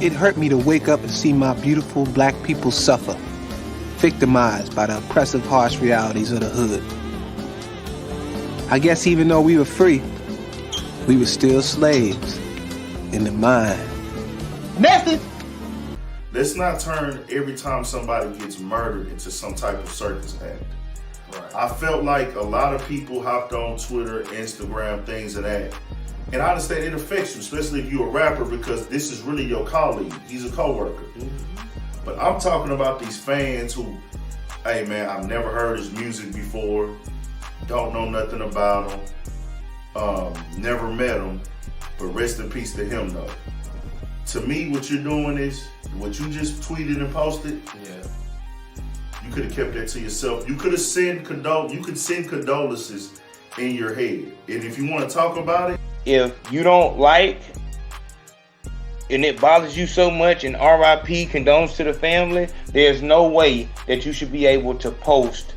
It hurt me to wake up and see my beautiful black people suffer, victimized by the oppressive, harsh realities of the hood. I guess even though we were free, we were still slaves in the mind. Message! Let's not turn every time somebody gets murdered into some type of circus act. Right. I felt like a lot of people hopped on Twitter, Instagram, things of that. And I understand it affects you, especially if you're a rapper, because this is really your colleague. He's a coworker. Mm-hmm. But I'm talking about these fans who, hey man, I've never heard his music before, don't know nothing about him, never met him, but rest in peace to him though. To me, what you're doing is, what you just tweeted and posted, you could have kept that to yourself. You could have sent condolences in your head. And if you want to talk about it, if you don't like and it bothers you so much and RIP condones to the family, there's no way that you should be able to post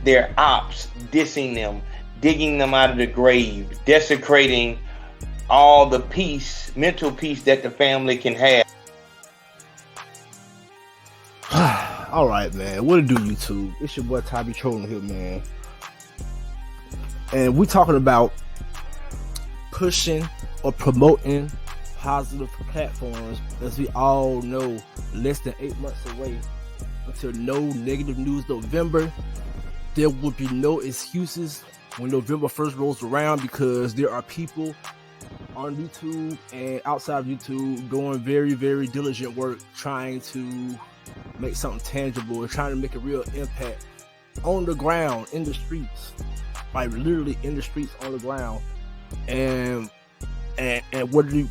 their ops dissing them, digging them out of the grave, desecrating all the peace, mental peace that the family can have. All right, man. What it do, YouTube? It's your boy Ty B trolling here, man. And we talking about pushing or promoting positive platforms. As we all know, less than 8 months away until No Negative News November. There will be no excuses when November 1st rolls around, because there are people on YouTube and outside of YouTube doing very, very diligent work trying to make something tangible and trying to make a real impact on the ground, in the streets, like literally in the streets, on the ground. And whether you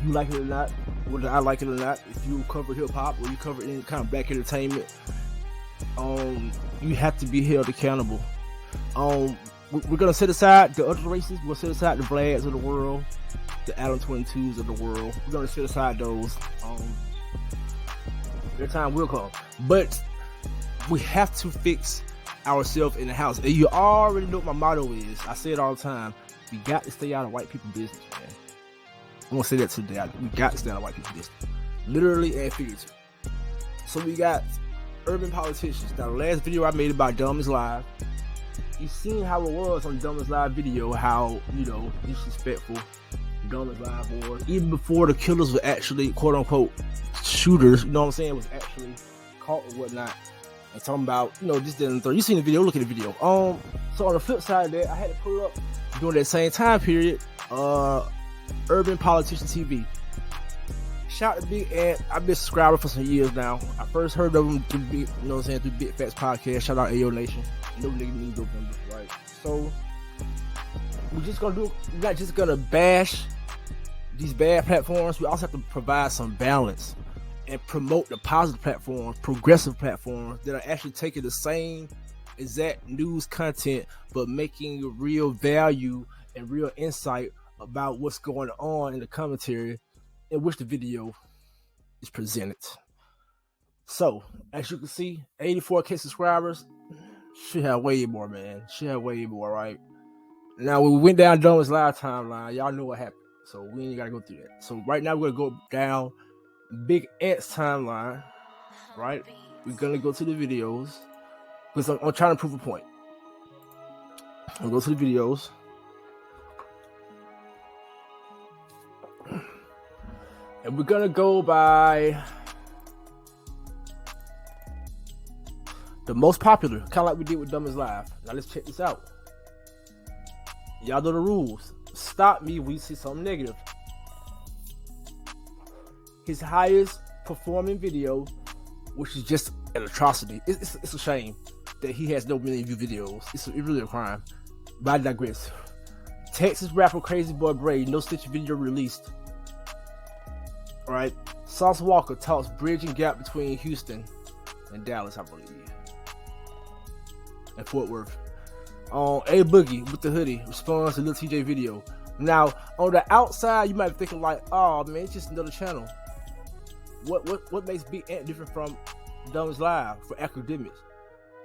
like it or not, whether I like it or not, if you cover hip hop or you cover any kind of black entertainment, you have to be held accountable. We're gonna set aside the other races. We're gonna set aside the Vlads of the world, the Adam 22s of the world. We're gonna set aside those. Their time will come, but we have to fix ourselves in the house. And you already know what my motto is. I say it all the time. We got to stay out of white people business, man. I'm gonna say that today. We got to stay out of white people business, literally and figuratively. So we got urban politicians. Now, the last video I made about Dumb is Live, you seen how it was on Dumb is Live video, how, you know, disrespectful Dumb is Live was, even before the killers were actually, quote unquote, shooters, you know what I'm saying, was actually caught or whatnot. And talking about, you know, this, that, and the third. You seen the video, look at the video. So on the flip side of that, I had to pull up during that same time period, Urban Politician TV. Shout out to Big Ant. I've been a subscriber for some years now. I first heard of him through Big, you know what I'm saying, through Big Facts Podcast. Shout out AO Nation. No nigga needs November, right? So we're not just gonna bash these bad platforms. We also have to provide some balance and promote the positive platforms, progressive platforms that are actually taking the same exact news content but making real value and real insight about what's going on in the commentary in which the video is presented. So, as you can see, 84K subscribers. Should have way more, man. Should have way more, right? Now, when we went down Dumb's Live timeline, y'all know what happened. So, we ain't got to go through that. So, right now, we're going to go down Big Ant's timeline, right? We're going to go to the videos because I'm trying to prove a point. We'll go to the videos. And we're going to go by the most popular, kind of like we did with Dumb is Live. Now, let's check this out. Y'all know the rules. Stop me when you see something negative. His highest performing video, which is just an atrocity. It's a shame that he has no million view videos. It's really a crime. But I digress. Texas rapper Crazy Boy Bray, no stitch video released. Alright. Sauce Walker talks bridging gap between Houston and Dallas, I believe. And Fort Worth. A Boogie with the hoodie responds to Lil TJ video. Now, on the outside, you might be thinking like, oh man, it's just another channel. What makes Big Ant different from Dumb is Live for academics?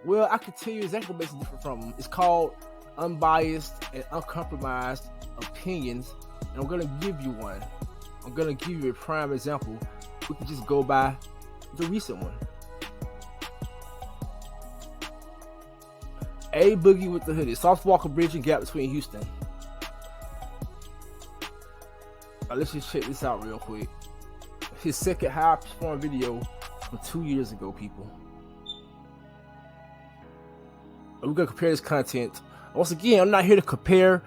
Well, I can tell you exactly what makes it different from them. It's called unbiased and uncompromised opinions, and I'm gonna give you one. I'm gonna give you a prime example. We can just go by the recent one. A Boogie with the Hoodie. Sauce Walker bridging gap between Houston. Let's just check this out real quick. His second high performing video from 2 years ago, people. We're gonna compare this content. Once again, I'm not here to compare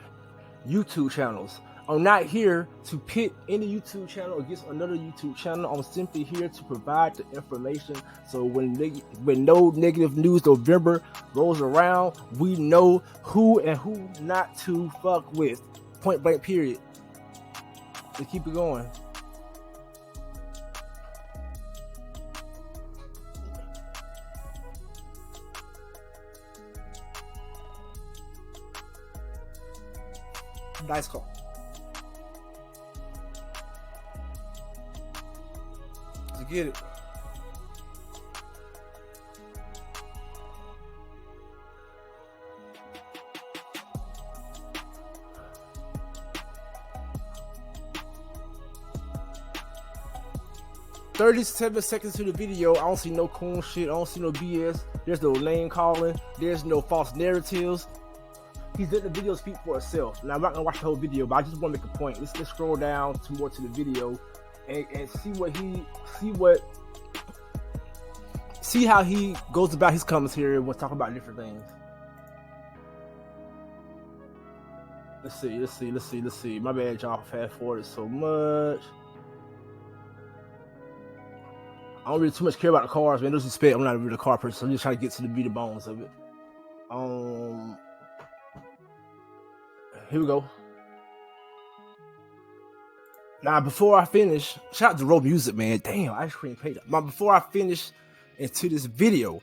YouTube channels. I'm not here to pit any YouTube channel against another YouTube channel. I'm simply here to provide the information. So when no negative news November rolls around, we know who and who not to fuck with. Point blank, period. Let's keep it going. Nice call. Let's get it. "37 seconds to the video. I don't see no cool shit. I don't see no BS. There's no name calling. There's no false narratives. He's letting the video speak for itself. Now, I'm not gonna watch the whole video, but I just want to make a point. Let's scroll down to more to the video and see how he goes about his commentary when talking about different things. Let's see. My bad, y'all. Fast forwarded so much. I don't really too much care about the cars, man. No disrespect. I'm not really a car person. I'm just trying to get to the meat and bones of it. Here we go. Now, before I finish, shout out to Road Music, man. Damn, ice cream paid up. Before I finish into this video,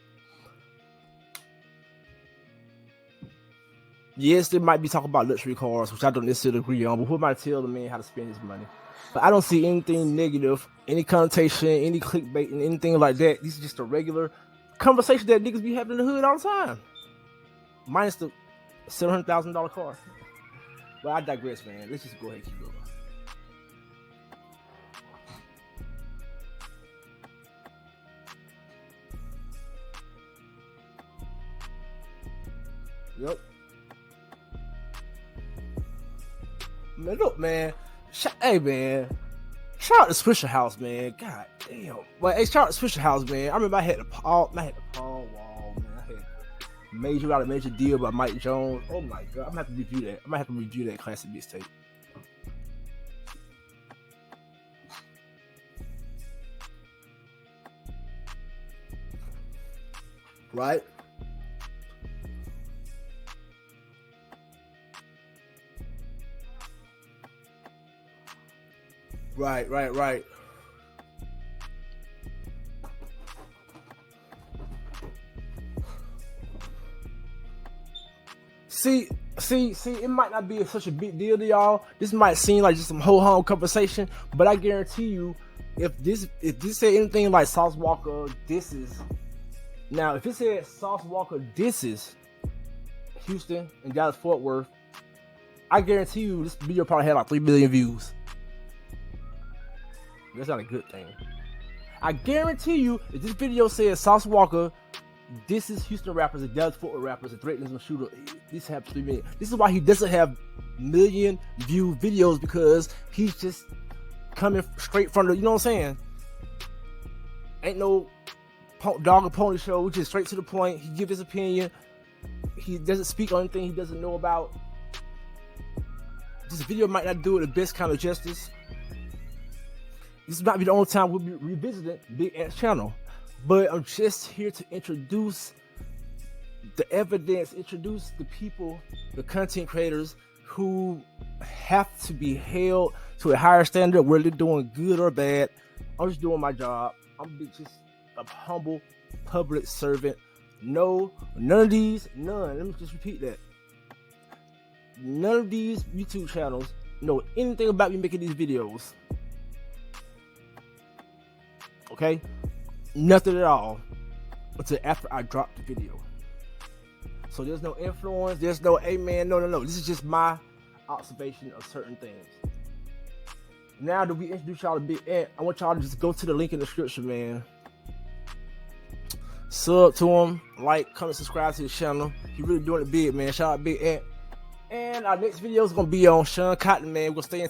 yes, they might be talking about luxury cars, which I don't necessarily agree on, but who am I to tell the man how to spend his money? But I don't see anything negative, any connotation, any clickbait, and anything like that. This is just a regular conversation that niggas be having in the hood all the time. Minus the $700,000 car. But I digress, man. Let's just go ahead and keep going. Yep. Man, look, man. Hey, man. Shout out to Swisher House, man. God damn. Well, hey, shout out to Swisher House, man. I remember I had the Paul Wall, man. I had Major Deal by Mike Jones. Oh my god, I'm gonna have to review that. I'm gonna have to review that classic mixtape. Right? Right. See, it might not be such a big deal to y'all. This might seem like just some ho-hum conversation, but I guarantee you, if this said anything like Sauce Walker disses, now if it said Sauce Walker disses Houston and Dallas Fort Worth, I guarantee you this video probably had like 3 million views. That's not a good thing. I guarantee you, if this video says Sauce Walker disses Houston rappers and Dallas Fort Worth rappers and threatens them to shoot, this have 3 million. This is why he doesn't have million view videos, because he's just coming straight from the, you know what I'm saying? Ain't no dog and pony show, just straight to the point. He give his opinion. He doesn't speak on anything he doesn't know about. This video might not do it the best kind of justice. This might be the only time we'll be revisiting Big Ant's channel. But I'm just here to introduce the evidence, introduce the people, the content creators who have to be held to a higher standard, whether they're doing good or bad. I'm just doing my job. I'm just a humble public servant. No, none of these, let me just repeat that. None of these YouTube channels know anything about me making these videos. Okay? Nothing at all until after I drop the video. So there's no influence, there's no, hey man, no. This is just my observation of certain things. Now that we introduce y'all to Big Ant, I want y'all to just go to the link in the description, man. Sub to him, like, comment, subscribe to the channel. He really doing it big, man. Shout out Big Ant. And our next video is gonna be on Sean Cotton, man. We're gonna stay in